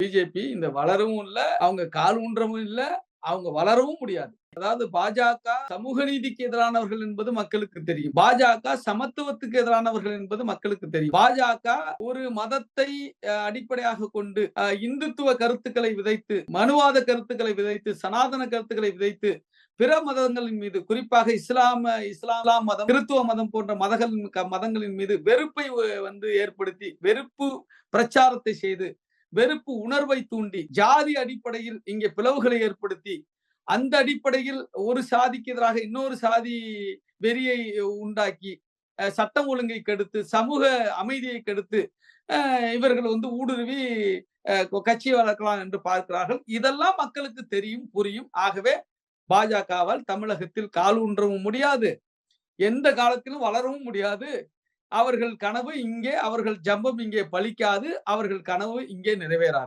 BJP இந்த வளரவும் இல்ல, அவங்க கால் ஊன்றவும் இல்ல, அவங்க வளரவும் முடியாது. அதாவது பாஜக சமூக நீதிக்கு எதிரானவர்கள் என்பது மக்களுக்கு தெரியும். பாஜக சமத்துவத்துக்கு எதிரானவர்கள் என்பது மக்களுக்கு தெரியும். பாஜக ஒரு மதத்தை அடிப்படையாக கொண்டு இந்துத்துவ கருத்துக்களை விதைத்து, மனுவாத கருத்துக்களை விதைத்து, சனாதன கருத்துக்களை விதைத்து, பிற மதங்களின் மீது குறிப்பாக இஸ்லாம் மதம், கிறித்துவ மதம் போன்ற மதங்களின் மீது வெறுப்பை ஏற்படுத்தி, வெறுப்பு பிரச்சாரத்தை செய்து, வெறுப்பு உணர்வை தூண்டி, ஜாதி அடிப்படையில் இங்கே பிளவுகளை ஏற்படுத்தி, அந்த அடிப்படையில் ஒரு சாதிக்கு எதிராக இன்னொரு சாதி வெறியை உண்டாக்கி, சட்டம் ஒழுங்கை கெடுத்து, சமூக அமைதியை கெடுத்து, இவர்கள் ஊடுருவி கட்சி வளர்க்கலாம் என்று பார்க்கிறார்கள். இதெல்லாம் மக்களுக்கு தெரியும், புரியும். ஆகவே பாஜகவால் தமிழகத்தில் கால் ஊன்றவும் முடியாது. எந்த காலத்திலும் வளரவும் முடியாது. அவர்கள் கனவு இங்கே, அவர்கள் ஜம்பம் இங்கே பலிக்காது. அவர்கள் கனவு இங்கே நிறைவேறாது.